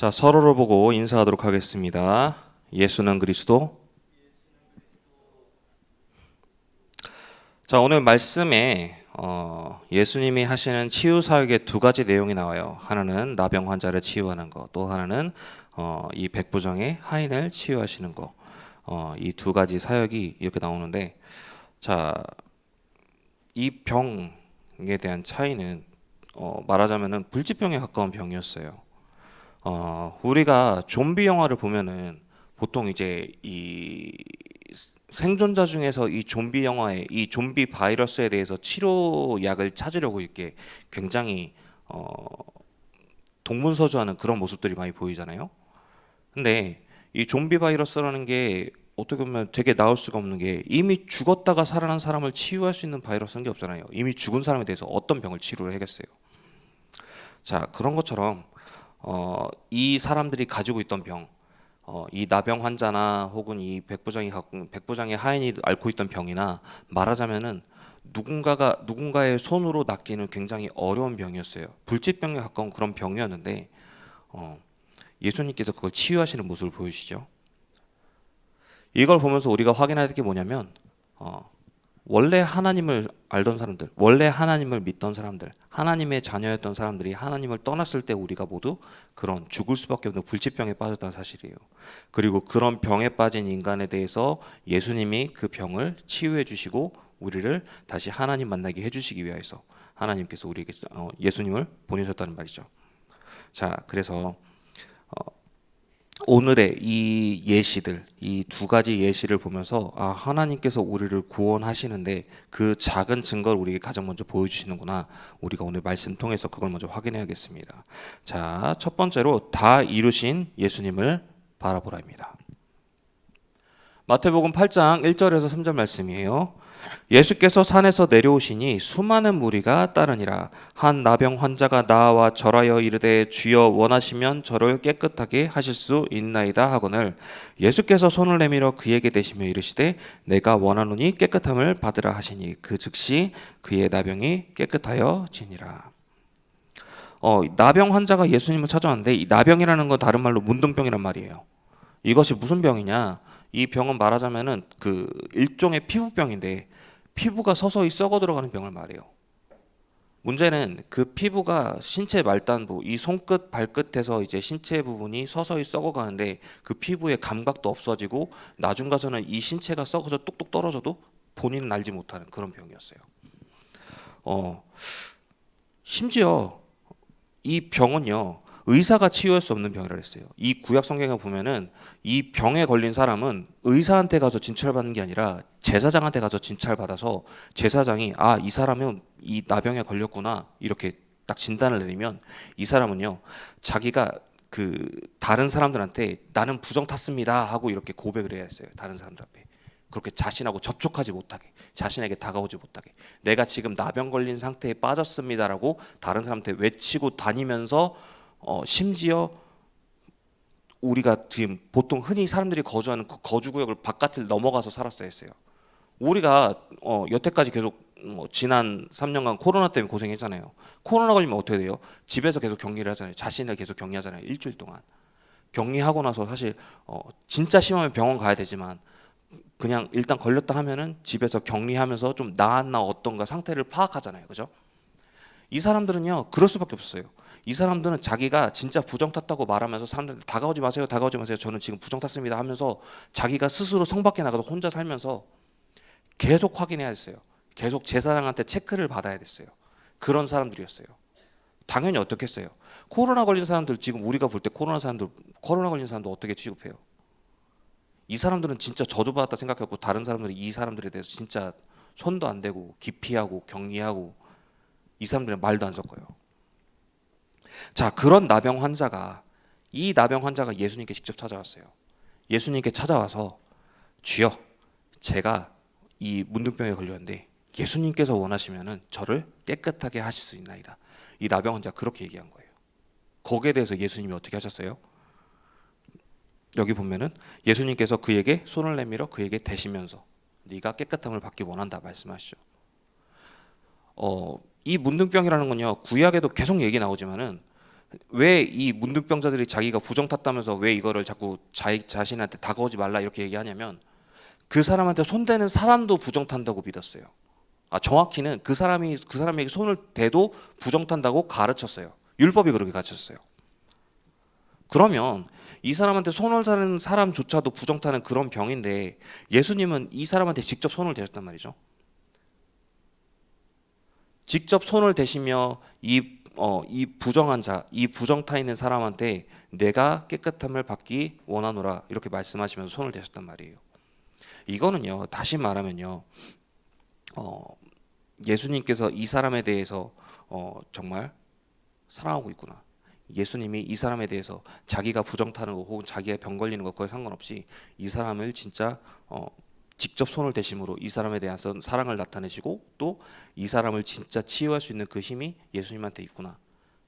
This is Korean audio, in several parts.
자, 서로를 보고 인사하도록 하겠습니다. 예수는 그리스도. 자, 오늘 말씀에 예수님이 하시는 치유 사역의 두 가지 내용이 나와요. 하나는 나병 환자를 치유하는 거, 또 하나는 이 백부장의 하인을 치유하시는 거. 이 두 가지 사역이 이렇게 나오는데, 자, 이 병에 대한 차이는 말하자면은 불치병에 가까운 병이었어요. 우리가 좀비 영화를 보면은 보통 이제 이 생존자 중에서 이 좀비 영화에 이 좀비 바이러스에 대해서 치료약을 찾으려고 이렇게 굉장히 어, 동분서주하는 그런 모습들이 많이 보이잖아요. 근데 이 좀비 바이러스라는 게 어떻게 보면 되게 나올 수가 없는 게 이미 죽었다가 살아난 사람을 치유할 수 있는 바이러스는 게 없잖아요. 이미 죽은 사람에 대해서 어떤 병을 치료를 하겠어요. 자, 그런 것처럼 이 사람들이 가지고 있던 병, 이 나병 환자나 혹은 이 백부장의 하인이 앓고 있던 병이나 말하자면은 누군가의 손으로 낫기는 굉장히 어려운 병이었어요. 불치병에 가까운 그런 병이었는데 어, 예수님께서 그걸 치유하시는 모습을 보여주시죠. 이걸 보면서 우리가 확인해야 될 게 뭐냐면 어, 원래 하나님을 알던 사람들, 원래 하나님을 믿던 사람들, 하나님의 자녀였던 사람들이 하나님을 떠났을 때 우리가 모두 그런 죽을 수밖에 없는 불치병에 빠졌다는 사실이에요. 그리고 그런 병에 빠진 인간에 대해서 예수님이 그 병을 치유해 주시고 우리를 다시 하나님 만나게 해 주시기 위해서 하나님께서 우리에게 예수님을 보내셨다는 말이죠. 자, 그래서 오늘의 이 예시들, 이 두 가지 예시를 보면서 하나님께서 우리를 구원하시는데 그 작은 증거를 우리에게 가장 먼저 보여주시는구나. 우리가 오늘 말씀 통해서 그걸 먼저 확인해야겠습니다. 자, 첫 번째로 다 이루신 예수님을 바라보라입니다. 마태복음 8장 1절에서 3절 말씀이에요. 예수께서 산에서 내려오시니 수많은 무리가 따르니라. 한 나병 환자가 나와 절하여 이르되 주여 원하시면 저를 깨끗하게 하실 수 있나이다 하거늘 예수께서 손을 내밀어 그에게 대시며 이르시되 내가 원하노니 깨끗함을 받으라 하시니 그 즉시 그의 나병이 깨끗하여 지니라. 나병 환자가 예수님을 찾아왔는데 이 나병이라는 건 다른 말로 문둥병이란 말이에요. 이것이 무슨 병이냐? 이 병은 말하자면은 그 일종의 피부병인데 피부가 서서히 썩어 들어가는 병을 말해요. 문제는 그 피부가 신체 말단부, 이 손끝, 발끝에서 이제 신체 부분이 서서히 썩어가는데 그 피부의 감각도 없어지고 나중 가서는 이 신체가 썩어서 뚝뚝 떨어져도 본인은 알지 못하는 그런 병이었어요. 어, 심지어 이 병은요 의사가 치유할 수 없는 병이라 했어요. 이 구약 성경에 보면은 이 병에 걸린 사람은 의사한테 가서 진찰받는 게 아니라 제사장한테 가서 진찰받아서 제사장이 이 사람은 이 나병에 걸렸구나 이렇게 딱 진단을 내리면 이 사람은요 자기가 그 다른 사람들한테 나는 부정 탔습니다 하고 이렇게 고백을 해야 했어요. 다른 사람들 앞에. 그렇게 자신하고 접촉하지 못하게, 자신에게 다가오지 못하게, 내가 지금 나병 걸린 상태에 빠졌습니다라고 다른 사람한테 외치고 다니면서 심지어 우리가 지금 보통 흔히 사람들이 거주하는 그 거주구역을 바깥을 넘어가서 살았어야 했어요. 우리가 여태까지 계속 지난 3년간 코로나 때문에 고생했잖아요. 코로나 걸리면 어떻게 돼요? 집에서 계속 격리를 하잖아요. 자신을 계속 격리하잖아요. 일주일 동안. 격리하고 나서 사실 진짜 심하면 병원 가야 되지만 그냥 일단 걸렸다 하면은 집에서 격리하면서 좀 나았나 어떤가 상태를 파악하잖아요. 그죠? 이 사람들은요 그럴 수밖에 없어요. 이 사람들은 자기가 진짜 부정 탔다고 말하면서 사람들한테 다가오지 마세요, 다가오지 마세요. 저는 지금 부정 탔습니다 하면서 자기가 스스로 성 밖에 나가서 혼자 살면서 계속 확인해야 했어요. 계속 제사장한테 체크를 받아야 됐어요. 그런 사람들이었어요. 당연히 어떻겠어요? 코로나 걸린 사람들 지금 우리가 볼 때 코로나 걸린 사람들 어떻게 취급해요? 이 사람들은 진짜 저주받았다 생각하고 다른 사람들이 이 사람들에 대해서 진짜 손도 안 대고 기피하고 격리하고 이 사람들은 말도 안 섞어요. 자, 그런 이 나병 환자가 예수님께 직접 찾아왔어요. 예수님께 찾아와서 주여, 제가 이 문둥병에 걸렸는데 예수님께서 원하시면은 저를 깨끗하게 하실 수 있나이다. 이 나병 환자 그렇게 얘기한 거예요. 거기에 대해서 예수님이 어떻게 하셨어요? 여기 보면은 예수님께서 그에게 손을 내밀어 그에게 대시면서 네가 깨끗함을 받기 원한다 말씀하시죠. 이 문둥병이라는 건요 구약에도 계속 얘기 나오지만은 왜 이 문둥병자들이 자기가 부정 탔다면서 왜 이거를 자꾸 자신한테 다가오지 말라 이렇게 얘기하냐면 그 사람한테 손대는 사람도 부정 탄다고 믿었어요. 정확히는 그 사람에게 손을 대도 부정 탄다고 가르쳤어요. 율법이 그렇게 가르쳤어요. 그러면 이 사람한테 손을 대는 사람조차도 부정 타는 그런 병인데 예수님은 이 사람한테 직접 손을 대셨단 말이죠. 직접 손을 대시며 이 부정한 자, 이 부정타 있는 사람한테 내가 깨끗함을 받기 원하노라 이렇게 말씀하시면서 손을 대셨단 말이에요. 이거는요, 다시 말하면요, 어, 예수님께서 이 사람에 대해서 정말 사랑하고 있구나. 예수님이 이 사람에 대해서 자기가 부정타는 거 혹은 자기가 병 걸리는 거 그거에 상관없이 이 사람을 진짜 직접 손을 대심으로 이 사람에 대한 사랑을 나타내시고 또 이 사람을 진짜 치유할 수 있는 그 힘이 예수님한테 있구나.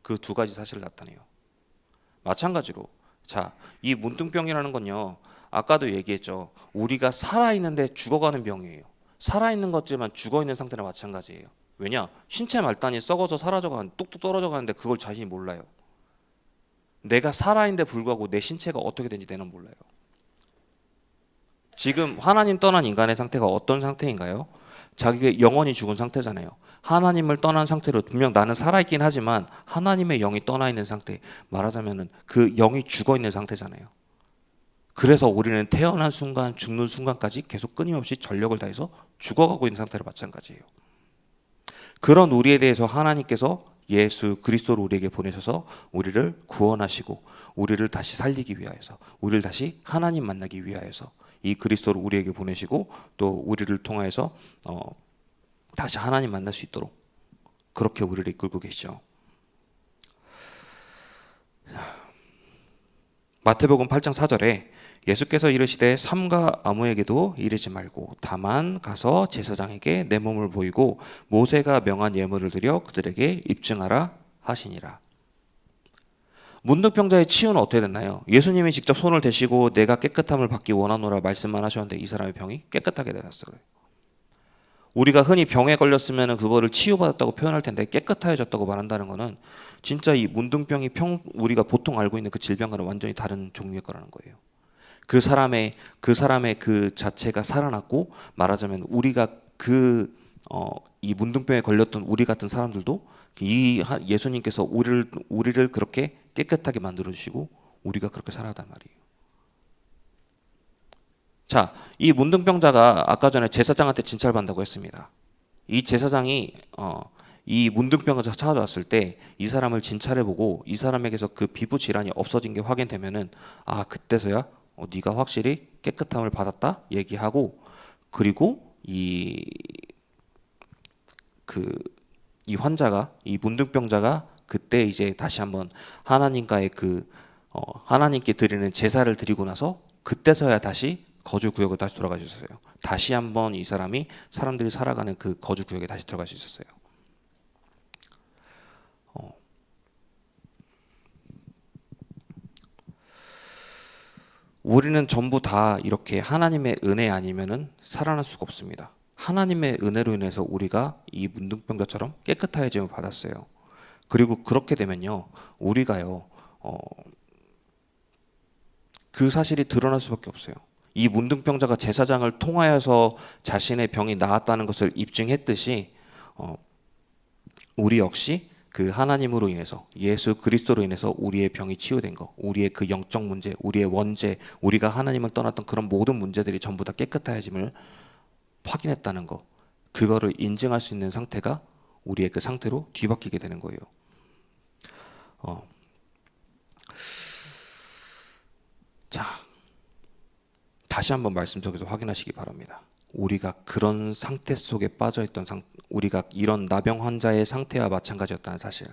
그 두 가지 사실을 나타내요. 마찬가지로 이 문둥병이라는 건요. 아까도 얘기했죠. 우리가 살아있는데 죽어가는 병이에요. 살아있는 것지만 죽어있는 상태랑 마찬가지예요. 왜냐? 신체 말단이 썩어서 사라져가는 뚝뚝 떨어져 가는데 그걸 자신이 몰라요. 내가 살아있는데 불구하고 내 신체가 어떻게 되는지 내는 몰라요. 지금 하나님 떠난 인간의 상태가 어떤 상태인가요? 자기가 영원히 죽은 상태잖아요. 하나님을 떠난 상태로 분명 나는 살아있긴 하지만 하나님의 영이 떠나 있는 상태, 말하자면은 그 영이 죽어 있는 상태잖아요. 그래서 우리는 태어난 순간 죽는 순간까지 계속 끊임없이 전력을 다해서 죽어가고 있는 상태로 마찬가지예요. 그런 우리에 대해서 하나님께서 예수 그리스도를 우리에게 보내셔서 우리를 구원하시고 우리를 다시 살리기 위하여서 우리를 다시 하나님 만나기 위하여서 이 그리스도를 우리에게 보내시고 또 우리를 통하여서 다시 하나님 만날 수 있도록 그렇게 우리를 이끌고 계시죠. 마태복음 8장 4절에 예수께서 이르시되 삼가 아무에게도 이르지 말고 다만 가서 제사장에게 내 몸을 보이고 모세가 명한 예물을 드려 그들에게 입증하라 하시니라. 문둥병자의 치유는 어떻게 됐나요? 예수님이 직접 손을 대시고 내가 깨끗함을 받기 원하노라 말씀만 하셨는데 이 사람의 병이 깨끗하게 되었어요. 우리가 흔히 병에 걸렸으면 그거를 치유받았다고 표현할 텐데 깨끗해졌다고 말한다는 거는 진짜 이 문둥병이 우리가 보통 알고 있는 그 질병과는 완전히 다른 종류의 거라는 거예요. 그 사람의 그 자체가 살아났고 말하자면 우리가 이 문둥병에 걸렸던 우리 같은 사람들도 예수님께서 우리를 그렇게 깨끗하게 만들어 주시고 우리가 그렇게 살아가단 말이에요. 이 문둥병자가 아까 전에 제사장한테 진찰받는다고 했습니다. 이 제사장이 이 문둥병자가 찾아왔을 때 이 사람을 진찰해보고 이 사람에게서 그 피부 질환이 없어진 게 확인되면은 그때서야 네가 확실히 깨끗함을 받았다 얘기하고 그리고 이 환자가 이 문둥병자가 그때 이제 다시 한번 하나님과의 하나님께 드리는 제사를 드리고 나서 그때서야 다시 거주 구역으로 다시 돌아갈 수 있었어요. 다시 한번 이 사람이 사람들이 살아가는 그 거주 구역에 다시 들어갈 수 있었어요. 우리는 전부 다 이렇게 하나님의 은혜 아니면은 살아날 수가 없습니다. 하나님의 은혜로 인해서 우리가 이 문둥병자처럼 깨끗해짐을 받았어요. 그리고 그렇게 되면요, 우리가요, 그 사실이 드러날 수밖에 없어요. 이 문둥병자가 제사장을 통하여서 자신의 병이 나았다는 것을 입증했듯이 우리 역시 그 하나님으로 인해서 예수 그리스도로 인해서 우리의 병이 치유된 거, 우리의 그 영적 문제, 우리의 원죄, 우리가 하나님을 떠났던 그런 모든 문제들이 전부 다 깨끗해짐을 확인했다는 거, 그거를 인증할 수 있는 상태가 우리의 그 상태로 뒤바뀌게 되는 거예요. 다시 한번 말씀 속에서 확인하시기 바랍니다. 우리가 그런 상태 속에 빠져있던 우리가 이런 나병 환자의 상태와 마찬가지였다는 사실,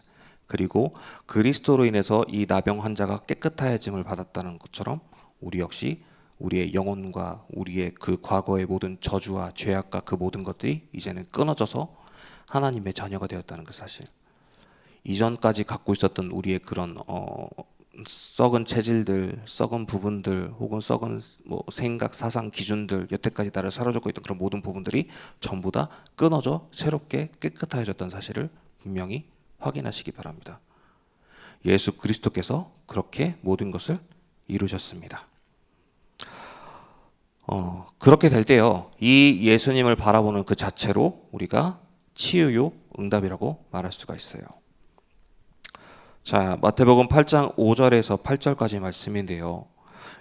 그리고 그리스도로 인해서 이 나병 환자가 깨끗하여짐을 받았다는 것처럼 우리 역시 우리의 영혼과 우리의 그 과거의 모든 저주와 죄악과 그 모든 것들이 이제는 끊어져서 하나님의 자녀가 되었다는 그 사실, 이전까지 갖고 있었던 우리의 그런 썩은 체질들, 썩은 부분들, 혹은 썩은 생각, 사상, 기준들, 여태까지 나를 사로잡고 있던 그런 모든 부분들이 전부 다 끊어져 새롭게 깨끗해졌던 사실을 분명히 확인하시기 바랍니다. 예수 그리스도께서 그렇게 모든 것을 이루셨습니다. 그렇게 될 때요, 이 예수님을 바라보는 그 자체로 우리가 치유요 응답이라고 말할 수가 있어요. 자, 마태복음 8장 5절에서 8절까지 말씀인데요.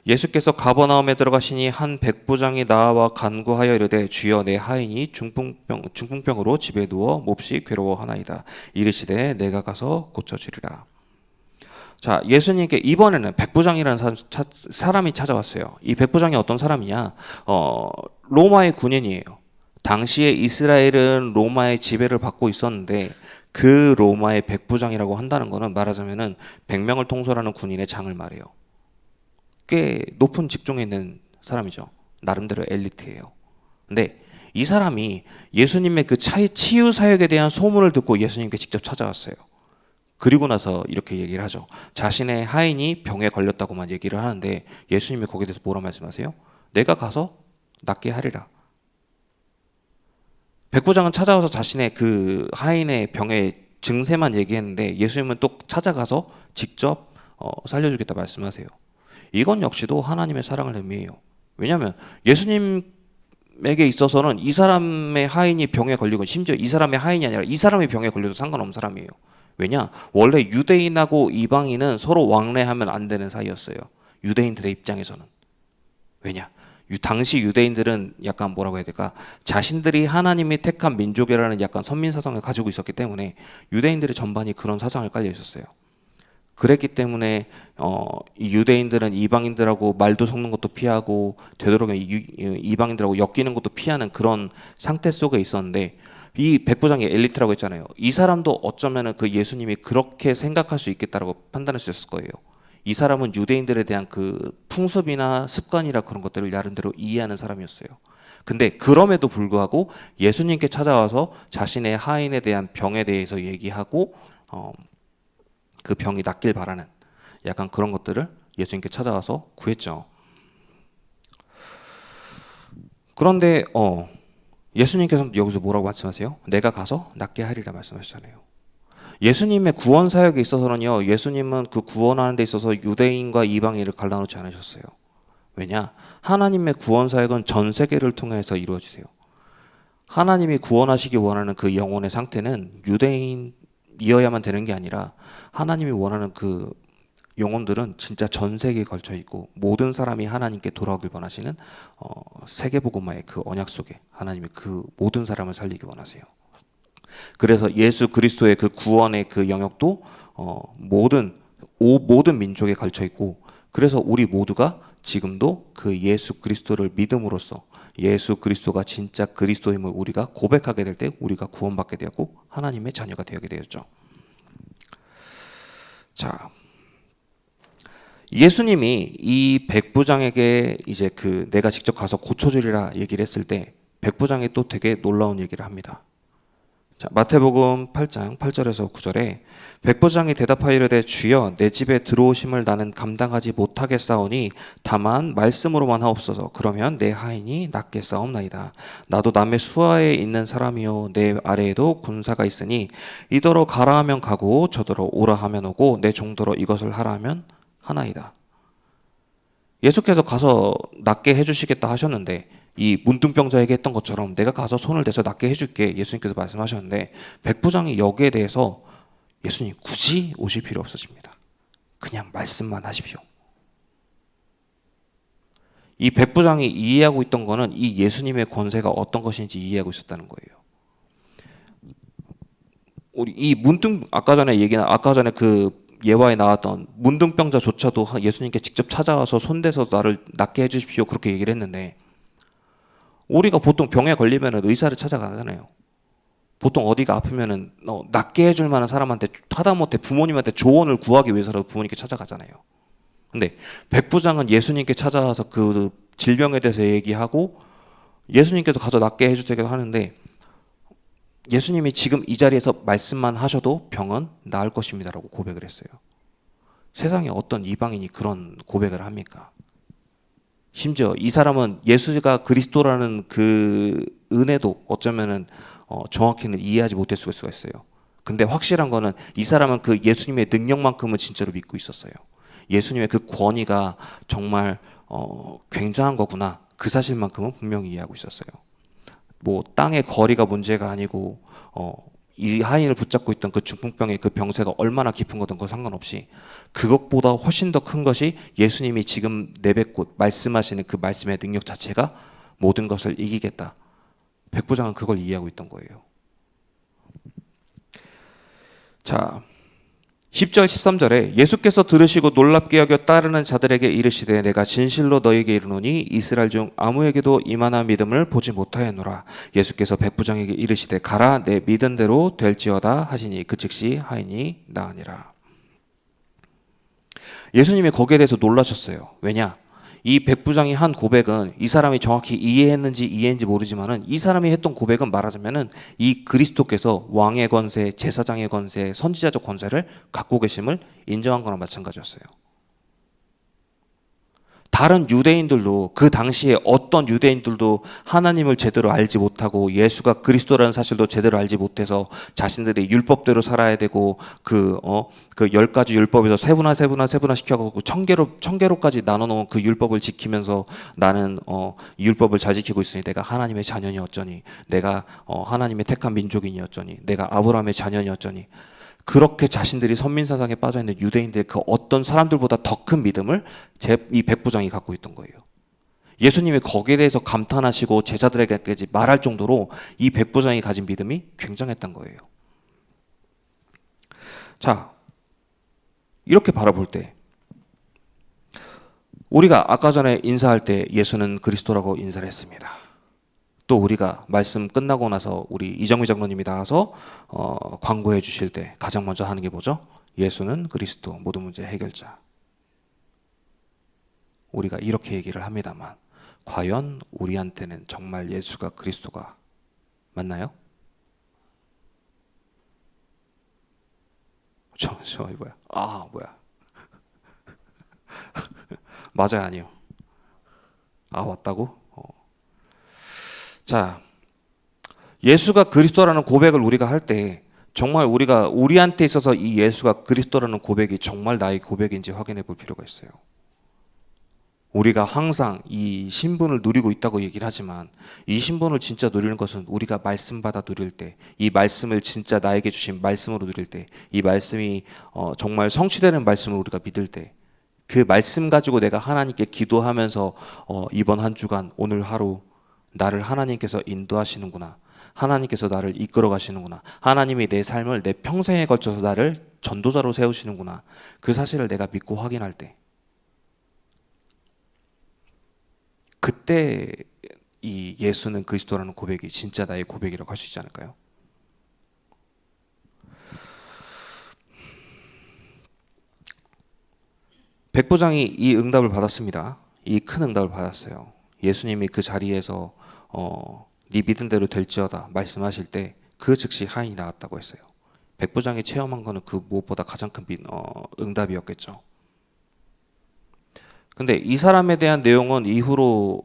예수께서 가버나움에 들어가시니 한 백부장이 나와 간구하여 이르되 주여 내 하인이 중풍병으로 집에 누워 몹시 괴로워하나이다. 이르시되 내가 가서 고쳐주리라. 자, 예수님께 이번에는 백부장이라는 사람이 찾아왔어요. 이 백부장이 어떤 사람이냐? 로마의 군인이에요. 당시에 이스라엘은 로마의 지배를 받고 있었는데 그 로마의 백부장이라고 한다는 것은 말하자면은 100명을 통솔하는 군인의 장을 말해요. 꽤 높은 직종에 있는 사람이죠. 나름대로 엘리트예요. 근데 이 사람이 예수님의 그 치유 사역에 대한 소문을 듣고 예수님께 직접 찾아왔어요. 그리고 나서 이렇게 얘기를 하죠. 자신의 하인이 병에 걸렸다고만 얘기를 하는데 예수님이 거기에 대해서 뭐라 말씀하세요? 내가 가서 낫게 하리라. 백부장은 찾아와서 자신의 그 하인의 병의 증세만 얘기했는데 예수님은 또 찾아가서 직접 살려주겠다 말씀하세요. 이건 역시도 하나님의 사랑을 의미해요. 왜냐하면 예수님에게 있어서는 이 사람의 하인이 병에 걸리고 심지어 이 사람의 하인이 아니라 이 사람의 병에 걸려도 상관없는 사람이에요. 왜냐? 원래 유대인하고 이방인은 서로 왕래하면 안 되는 사이였어요. 유대인들의 입장에서는. 왜냐? 당시 유대인들은 약간 뭐라고 해야 될까? 자신들이 하나님이 택한 민족이라는 약간 선민 사상을 가지고 있었기 때문에 유대인들의 전반이 그런 사상을 깔려 있었어요. 그랬기 때문에 이 유대인들은 이방인들하고 말도 섞는 것도 피하고 되도록이면 이방인들하고 엮이는 것도 피하는 그런 상태 속에 있었는데 이 백부장이 엘리트라고 했잖아요. 이 사람도 어쩌면은 그 예수님이 그렇게 생각할 수 있겠다라고 판단할 수 있을 거예요. 이 사람은 유대인들에 대한 그 풍습이나 습관이나 그런 것들을 나름대로 이해하는 사람이었어요. 근데 그럼에도 불구하고 예수님께 찾아와서 자신의 하인에 대한 병에 대해서 얘기하고 그 병이 낫길 바라는 약간 그런 것들을 예수님께 찾아와서 구했죠. 그런데 예수님께서는 여기서 뭐라고 말씀하세요? 내가 가서 낫게 하리라 말씀하시잖아요. 예수님의 구원 사역에 있어서는요, 예수님은 그 구원하는 데 있어서 유대인과 이방인을 갈라놓지 않으셨어요. 왜냐? 하나님의 구원 사역은 전 세계를 통해서 이루어지세요. 하나님이 구원하시기 원하는 그 영혼의 상태는 유대인이어야만 되는 게 아니라 하나님이 원하는 그 영혼들은 진짜 전 세계에 걸쳐 있고 모든 사람이 하나님께 돌아오길 원하시는 세계복음화의 그 언약 속에 하나님이 그 모든 사람을 살리기 원하세요. 그래서 예수 그리스도의 그 구원의 그 영역도 모든 민족에 걸쳐 있고 그래서 우리 모두가 지금도 그 예수 그리스도를 믿음으로써 예수 그리스도가 진짜 그리스도임을 우리가 고백하게 될 때 우리가 구원받게 되었고 하나님의 자녀가 되게 되었죠. 자, 예수님이 이 백부장에게 이제 그 내가 직접 가서 고쳐주리라 얘기를 했을 때 백부장이 또 되게 놀라운 얘기를 합니다. 자, 마태복음 8장 8절에서 9절에 백부장이 대답하여 이르되 주여 내 집에 들어오심을 나는 감당하지 못하겠사오니 다만 말씀으로만 하옵소서. 그러면 내 하인이 낫겠사옵나이다. 나도 남의 수하에 있는 사람이요 내 아래에도 군사가 있으니 이더러 가라 하면 가고 저더러 오라 하면 오고 내 종더러 이것을 하라 하면 하나이다. 예수께서 가서 낫게 해주시겠다 하셨는데 이 문둥병자에게 했던 것처럼 내가 가서 손을 대서 낫게 해줄게 예수님께서 말씀하셨는데 백부장이 여기에 대해서 예수님 굳이 오실 필요 없으십니다. 그냥 말씀만 하십시오. 이 백부장이 이해하고 있던 거는 이 예수님의 권세가 어떤 것인지 이해하고 있었다는 거예요. 우리 이 아까 전에 그 예화에 나왔던 문둥병자조차도 예수님께 직접 찾아와서 손대서 나를 낫게 해주십시오 그렇게 얘기를 했는데 우리가 보통 병에 걸리면 의사를 찾아가잖아요. 보통 어디가 아프면은 낫게 해줄 만한 사람한테 하다못해 부모님한테 조언을 구하기 위해서라도 부모님께 찾아가잖아요. 근데 백부장은 예수님께 찾아와서 그 질병에 대해서 얘기하고 예수님께서 가서 낫게 해주세요 하는데 예수님이 지금 이 자리에서 말씀만 하셔도 병은 나을 것입니다라고 고백을 했어요. 세상에 어떤 이방인이 그런 고백을 합니까? 심지어 이 사람은 예수가 그리스도라는 그 은혜도 어쩌면은 정확히는 이해하지 못했을 수가 있어요. 근데 확실한 거는 이 사람은 그 예수님의 능력만큼은 진짜로 믿고 있었어요. 예수님의 그 권위가 정말 굉장한 거구나. 그 사실만큼은 분명히 이해하고 있었어요. 뭐 땅의 거리가 문제가 아니고 이 하인을 붙잡고 있던 그 중풍병의 그 병세가 얼마나 깊은 거든 그거 상관없이 그것보다 훨씬 더 큰 것이 예수님이 지금 내뱉고 말씀하시는 그 말씀의 능력 자체가 모든 것을 이기겠다. 백부장은 그걸 이해하고 있던 거예요. 자, 10절 13절에 예수께서 들으시고 놀랍게 여겨 따르는 자들에게 이르시되 내가 진실로 너에게 이르노니 이스라엘 중 아무에게도 이만한 믿음을 보지 못하였노라. 예수께서 백부장에게 이르시되 가라 내 믿은 대로 될지어다 하시니 그 즉시 하인이 나으니라. 예수님이 거기에 대해서 놀라셨어요. 왜냐? 이 백부장이 한 고백은 이 사람이 정확히 이해했는지 모르지만은 이 사람이 했던 고백은 말하자면은 이 그리스도께서 왕의 권세, 제사장의 권세, 선지자적 권세를 갖고 계심을 인정한 거나 마찬가지였어요. 다른 유대인들도 그 당시에 어떤 유대인들도 하나님을 제대로 알지 못하고 예수가 그리스도라는 사실도 제대로 알지 못해서 자신들이 율법대로 살아야 되고 그 10가지 율법에서 세분화 시켜가지고 천개로까지 나눠놓은 그 율법을 지키면서 나는 이 율법을 잘 지키고 있으니 내가 하나님의 자녀니 어쩌니 내가 하나님의 택한 민족이니 어쩌니 내가 아브라함의 자녀니 어쩌니 그렇게 자신들이 선민사상에 빠져있는 유대인들 그 어떤 사람들보다 더 큰 믿음을 이 백부장이 갖고 있던 거예요. 예수님이 거기에 대해서 감탄하시고 제자들에게까지 말할 정도로 이 백부장이 가진 믿음이 굉장했던 거예요. 자, 이렇게 바라볼 때 우리가 아까 전에 인사할 때 예수는 그리스도라고 인사를 했습니다. 또 우리가 말씀 끝나고 나서 우리 이정미 장로님이 나와서 광고해 주실 때 가장 먼저 하는 게 뭐죠? 예수는 그리스도 모든 문제 해결자. 우리가 이렇게 얘기를 합니다만 과연 우리한테는 정말 예수가 그리스도가 맞나요? 저 뭐야? 뭐야? 맞아요, 아니요? 맞다고? 자, 예수가 그리스도라는 고백을 우리가 할 때 정말 우리한테 있어서 이 예수가 그리스도라는 고백이 정말 나의 고백인지 확인해 볼 필요가 있어요. 우리가 항상 이 신분을 누리고 있다고 얘기를 하지만 이 신분을 진짜 누리는 것은 우리가 말씀 받아 누릴 때, 이 말씀을 진짜 나에게 주신 말씀으로 누릴 때, 이 말씀이 정말 성취되는 말씀을 우리가 믿을 때, 그 말씀 가지고 내가 하나님께 기도하면서 이번 한 주간 오늘 하루 나를 하나님께서 인도하시는구나. 하나님께서 나를 이끌어 가시는구나. 하나님이 내 삶을 내 평생에 걸쳐서 나를 전도자로 세우시는구나. 그 사실을 내가 믿고 확인할 때 그때 이 예수는 그리스도라는 고백이 진짜 나의 고백이라고 할 수 있지 않을까요? 백부장이 이 응답을 받았습니다. 이 큰 응답을 받았어요. 예수님이 그 자리에서 네 믿은 대로 될지어다 말씀하실 때 그 즉시 하인이 나왔다고 했어요. 백부장이 체험한 거는 그 무엇보다 가장 큰 응답이었겠죠. 근데 이 사람에 대한 내용은 이후로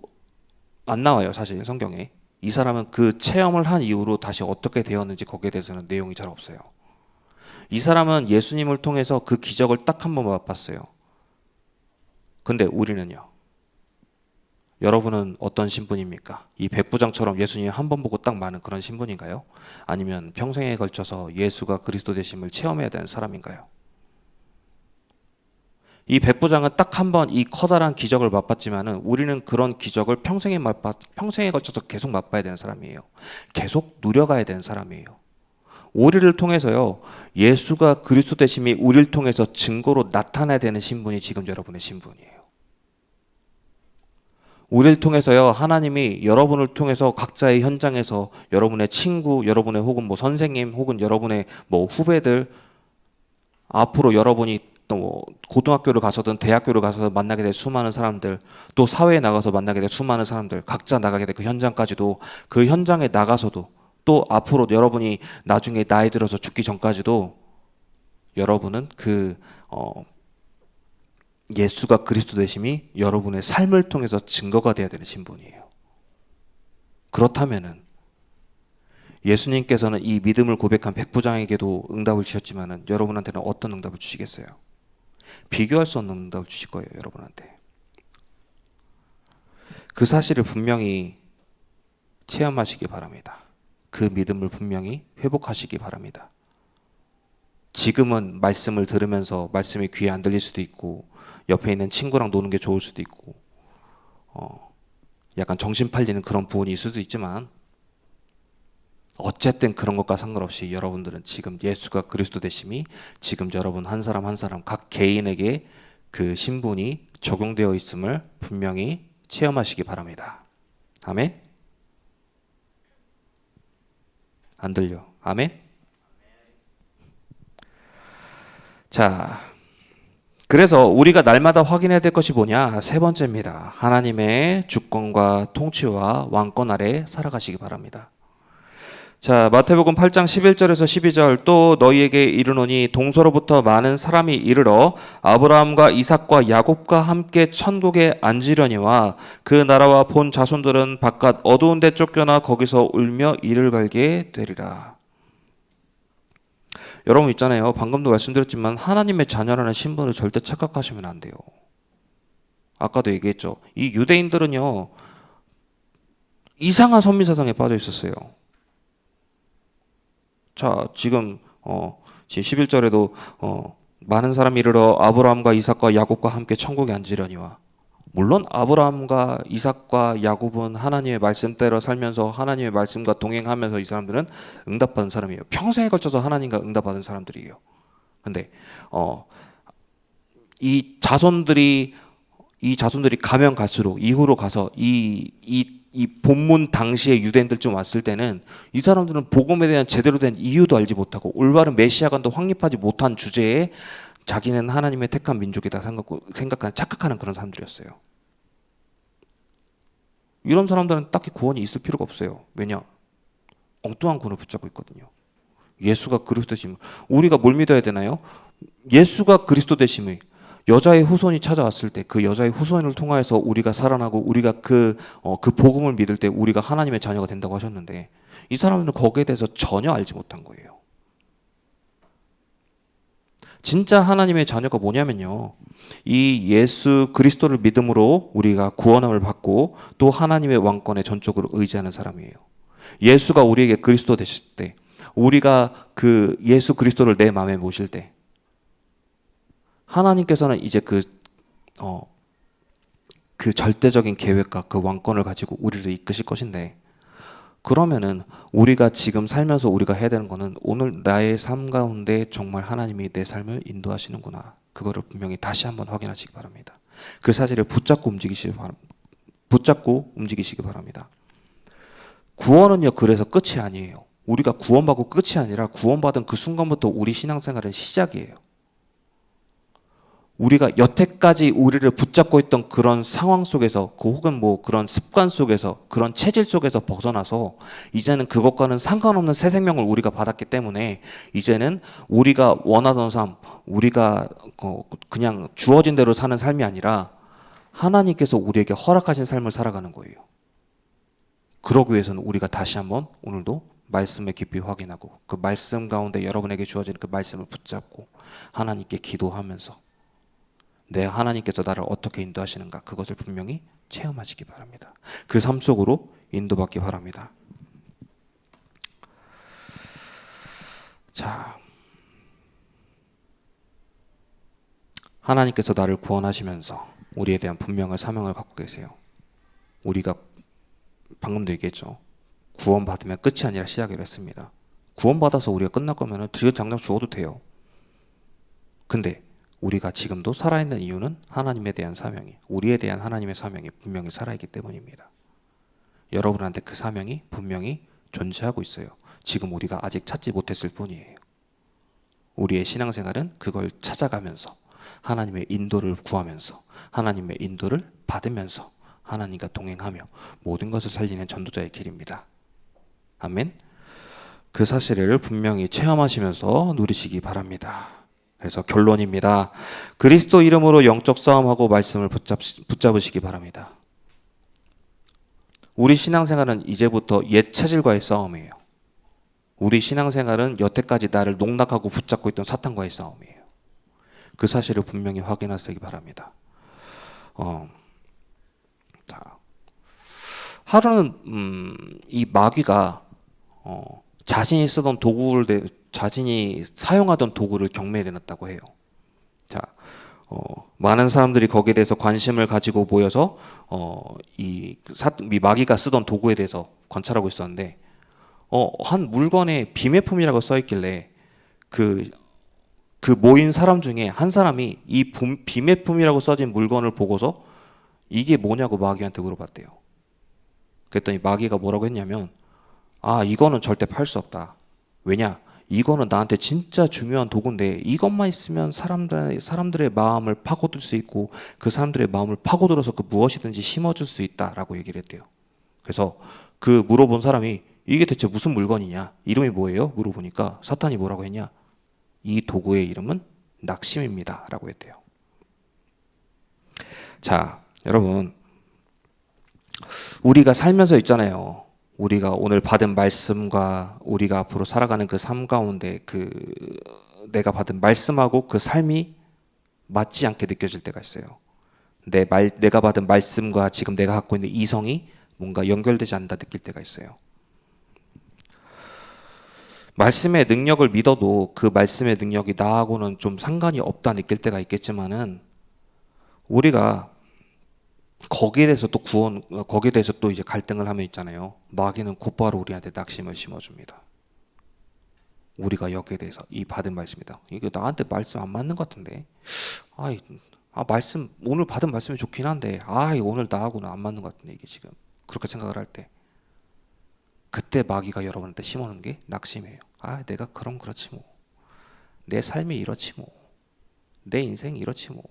안 나와요, 사실 성경에. 이 사람은 그 체험을 한 이후로 다시 어떻게 되었는지 거기에 대해서는 내용이 잘 없어요. 이 사람은 예수님을 통해서 그 기적을 딱 한 번 맛봤어요. 근데 우리는요? 여러분은 어떤 신분입니까? 이 백부장처럼 예수님 한 번 보고 딱 마는 그런 신분인가요? 아니면 평생에 걸쳐서 예수가 그리스도 되심을 체험해야 되는 사람인가요? 이 백부장은 딱 한 번 이 커다란 기적을 맛봤지만은 우리는 그런 기적을 평생에 걸쳐서 계속 맛봐야 되는 사람이에요. 계속 누려가야 되는 사람이에요. 우리를 통해서요, 예수가 그리스도 되심이 우리를 통해서 증거로 나타나야 되는 신분이 지금 여러분의 신분이에요. 우리를 통해서요, 하나님이 여러분을 통해서 각자의 현장에서 여러분의 친구, 여러분의 혹은 뭐 선생님, 혹은 여러분의 뭐 후배들, 앞으로 여러분이 또 고등학교를 가서든 대학교를 가서 만나게 될 수많은 사람들, 또 사회에 나가서 만나게 될 수많은 사람들, 각자 나가게 될 그 현장까지도, 그 현장에 나가서도, 또 앞으로 여러분이 나중에 나이 들어서 죽기 전까지도 여러분은 예수가 그리스도 되심이 여러분의 삶을 통해서 증거가 돼야 되는 신분이에요. 그렇다면은 예수님께서는 이 믿음을 고백한 백부장에게도 응답을 주셨지만은 여러분한테는 어떤 응답을 주시겠어요? 비교할 수 없는 응답을 주실 거예요, 여러분한테. 그 사실을 분명히 체험하시기 바랍니다. 그 믿음을 분명히 회복하시기 바랍니다. 지금은 말씀을 들으면서 말씀이 귀에 안 들릴 수도 있고 옆에 있는 친구랑 노는 게 좋을 수도 있고 약간 정신 팔리는 그런 부분이 있을 수도 있지만 어쨌든 그런 것과 상관없이 여러분들은 지금 예수가 그리스도 되심이 지금 여러분 한 사람 한 사람 각 개인에게 그 신분이 적용되어 있음을 분명히 체험하시기 바랍니다. 아멘? 안 들려. 아멘? 자, 그래서 우리가 날마다 확인해야 될 것이 뭐냐? 세 번째입니다. 하나님의 주권과 통치와 왕권 아래 살아가시기 바랍니다. 자, 마태복음 8장 11절에서 12절 또 너희에게 이르노니 동서로부터 많은 사람이 이르러 아브라함과 이삭과 야곱과 함께 천국에 앉으려니와 그 나라와 본 자손들은 바깥 어두운 데 쫓겨나 거기서 울며 이를 갈게 되리라. 여러분 있잖아요. 방금도 말씀드렸지만 하나님의 자녀라는 신분을 절대 착각하시면 안 돼요. 아까도 얘기했죠. 이 유대인들은요. 이상한 선미사상에 빠져 있었어요. 자, 지금 11절에도 많은 사람이 이르러 아브라함과 이삭과 야곱과 함께 천국에 앉으려니와 물론 아브라함과 이삭과 야곱은 하나님의 말씀대로 살면서 하나님의 말씀과 동행하면서 이 사람들은 응답받은 사람이에요. 평생에 걸쳐서 하나님과 응답받은 사람들이에요. 근데 이 자손들이 가면 갈수록 이후로 가서 이 본문 당시에 유대인들쯤 왔을 때는 이 사람들은 복음에 대한 제대로 된 이유도 알지 못하고 올바른 메시아관도 확립하지 못한 주제에 자기는 하나님의 택한 민족이다 생각하는 착각하는 그런 사람들이었어요. 이런 사람들은 딱히 구원이 있을 필요가 없어요. 왜냐? 엉뚱한 구원을 붙잡고 있거든요. 예수가 그리스도 되심을 우리가 뭘 믿어야 되나요? 예수가 그리스도 되심의 여자의 후손이 찾아왔을 때 그 여자의 후손을 통하여서 우리가 살아나고 우리가 그 복음을 믿을 때 우리가 하나님의 자녀가 된다고 하셨는데 이 사람들은 거기에 대해서 전혀 알지 못한 거예요. 진짜 하나님의 자녀가 뭐냐면요. 이 예수 그리스도를 믿음으로 우리가 구원함을 받고 또 하나님의 왕권에 전적으로 의지하는 사람이에요. 예수가 우리에게 그리스도 되실 때 우리가 그 예수 그리스도를 내 마음에 모실 때 하나님께서는 이제 그 절대적인 계획과 그 왕권을 가지고 우리를 이끄실 것인데 그러면은 우리가 지금 살면서 우리가 해야 되는 거는 오늘 나의 삶 가운데 정말 하나님이 내 삶을 인도하시는구나. 그거를 분명히 다시 한번 확인하시기 바랍니다. 그 사실을 붙잡고 움직이시기 바랍니다. 구원은요, 그래서 끝이 아니에요. 우리가 구원받고 끝이 아니라 구원받은 그 순간부터 우리 신앙생활은 시작이에요. 우리가 여태까지 우리를 붙잡고 있던 그런 상황 속에서 혹은 뭐 그런 습관 속에서 그런 체질 속에서 벗어나서 이제는 그것과는 상관없는 새 생명을 우리가 받았기 때문에 이제는 우리가 원하던 삶, 우리가 그냥 주어진 대로 사는 삶이 아니라 하나님께서 우리에게 허락하신 삶을 살아가는 거예요. 그러기 위해서는 우리가 다시 한번 오늘도 말씀을 깊이 확인하고 그 말씀 가운데 여러분에게 주어진 그 말씀을 붙잡고 하나님께 기도하면서 내 하나님께서 나를 어떻게 인도하시는가 그것을 분명히 체험하시기 바랍니다. 그 삶 속으로 인도받기 바랍니다. 자, 하나님께서 나를 구원하시면서 우리에 대한 분명한 사명을 갖고 계세요. 우리가 방금도 얘기했죠. 구원받으면 끝이 아니라 시작이라 했습니다. 구원받아서 우리가 끝날 거면 지금 당장 죽어도 돼요. 근데 우리가 지금도 살아있는 이유는 하나님에 대한 사명이, 우리에 대한 하나님의 사명이 분명히 살아있기 때문입니다. 여러분한테 그 사명이 분명히 존재하고 있어요. 지금 우리가 아직 찾지 못했을 뿐이에요. 우리의 신앙생활은 그걸 찾아가면서 하나님의 인도를 구하면서 하나님의 인도를 받으면서 하나님과 동행하며 모든 것을 살리는 전도자의 길입니다. 아멘. 그 사실을 분명히 체험하시면서 누리시기 바랍니다. 그래서 결론입니다. 그리스도 이름으로 영적 싸움하고 말씀을 붙잡으시기 바랍니다. 우리 신앙생활은 이제부터 옛 체질과의 싸움이에요. 우리 신앙생활은 여태까지 나를 농락하고 붙잡고 있던 사탄과의 싸움이에요. 그 사실을 분명히 확인하시기 바랍니다. 자, 하루는 이 마귀가 자신이 쓰던 도구를 자신이 사용하던 도구를 경매에 내놨다고 해요. 자, 많은 사람들이 거기에 대해서 관심을 가지고 모여서 이 마귀가 쓰던 도구에 대해서 관찰하고 있었는데 한 물건에 비매품이라고 써 있길래 그 모인 사람 중에 한 사람이 이 비매품이라고 써진 물건을 보고서 이게 뭐냐고 마귀한테 물어봤대요. 그랬더니 마귀가 뭐라고 했냐면, 이거는 절대 팔 수 없다. 왜냐? 이거는 나한테 진짜 중요한 도구인데 이것만 있으면 사람들의 마음을 파고들 수 있고 그 사람들의 마음을 파고들어서 그 무엇이든지 심어줄 수 있다라고 얘기를 했대요. 그래서 그 물어본 사람이 이게 대체 무슨 물건이냐? 이름이 뭐예요? 물어보니까 사탄이 뭐라고 했냐? 이 도구의 이름은 낙심입니다. 라고 했대요. 자, 여러분. 우리가 살면서 있잖아요. 우리가 오늘 받은 말씀과 우리가 앞으로 살아가는 그 삶 가운데 내가 받은 말씀하고 그 삶이 맞지 않게 느껴질 때가 있어요. 내가 받은 말씀과 지금 내가 갖고 있는 이성이 뭔가 연결되지 않는다 느낄 때가 있어요. 말씀의 능력을 믿어도 그 말씀의 능력이 나하고는 좀 상관이 없다 느낄 때가 있겠지만은 우리가 거기에 대해서 또 이제 갈등을 하면 있잖아요. 마귀는 곧바로 우리한테 낙심을 심어줍니다. 우리가 여기에 대해서 이 받은 말씀이다. 이게 나한테 말씀 안 맞는 것 같은데. 말씀 오늘 받은 말씀이 좋긴 한데, 오늘 나하고는 안 맞는 것 같은데 이게 지금 그렇게 생각을 할 때, 그때 마귀가 여러분한테 심어놓은 게 낙심이에요. 내가 그렇지 뭐. 내 삶이 이렇지 뭐. 내 인생이 이렇지 뭐.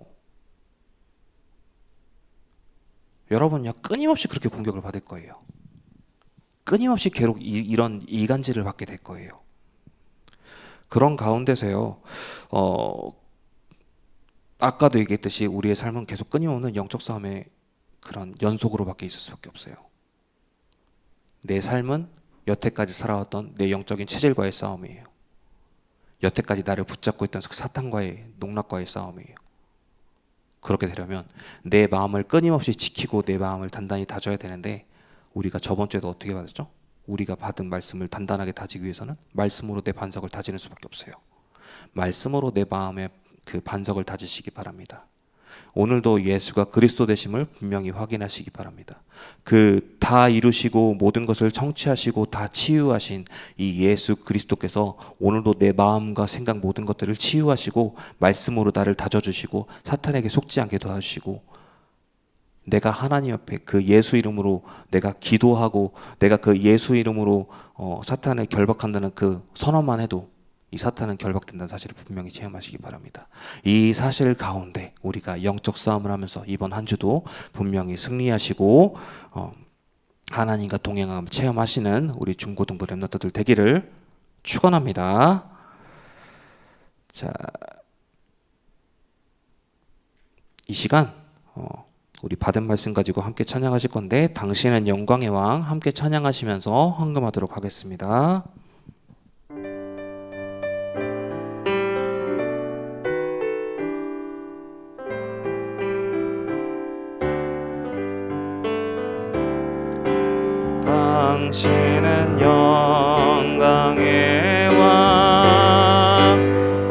여러분요 끊임없이 그렇게 공격을 받을 거예요. 끊임없이 괴롭 이런 이간질을 받게 될 거예요. 그런 가운데서요 아까도 얘기했듯이 우리의 삶은 계속 끊임없는 영적 싸움의 그런 연속으로밖에 있을 수밖에 없어요. 내 삶은 여태까지 살아왔던 내 영적인 체질과의 싸움이에요. 여태까지 나를 붙잡고 있던 사탄과의 농락과의 싸움이에요. 그렇게 되려면 내 마음을 끊임없이 지키고 내 마음을 단단히 다져야 되는데, 우리가 저번 주에도 어떻게 받았죠? 우리가 받은 말씀을 단단하게 다지기 위해서는 말씀으로 내 반석을 다지는 수밖에 없어요. 말씀으로 내 마음의 그 반석을 다지시기 바랍니다. 오늘도 예수가 그리스도 되심을 분명히 확인하시기 바랍니다. 그 다 이루시고 모든 것을 성취하시고 다 치유하신 이 예수 그리스도께서 오늘도 내 마음과 생각 모든 것들을 치유하시고 말씀으로 나를 다져주시고 사탄에게 속지 않게 도와주시고, 내가 하나님 앞에 그 예수 이름으로 내가 기도하고 내가 그 예수 이름으로 사탄을 결박한다는 그 선언만 해도 이 사탄은 결박된다는 사실을 분명히 체험하시기 바랍니다. 이 사실 가운데 우리가 영적 싸움을 하면서 이번 한 주도 분명히 승리하시고 하나님과 동행함을 체험하시는 우리 중고등부 렘넌트들 되기를 축원합니다. 자, 이 시간 우리 받은 말씀 가지고 함께 찬양하실 건데, 당신은 영광의 왕 함께 찬양하시면서 헌금하도록 하겠습니다. 당신은 영광의 왕,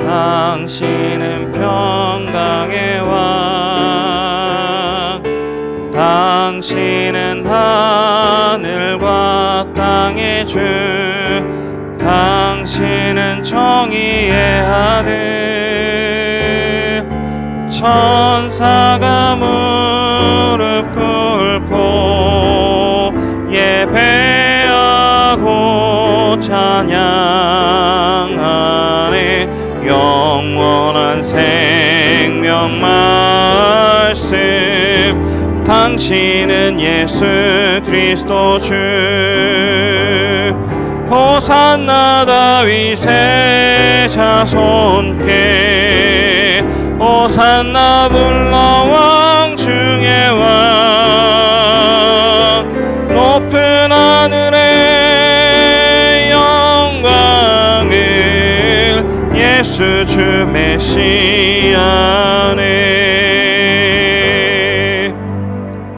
당신은 평강의 왕, 당신은 하늘과 땅의 주, 당신은 정의의 아들, 천사가 무릎 꿇고 예배하고 찬양하네. 영원한 생명 말씀, 당신은 예수 그리스도 주. 호산나 다윗의 자손께, 호산나 불러 왕 중의 왕. 높은 하늘의 영광 예수 주 메시아네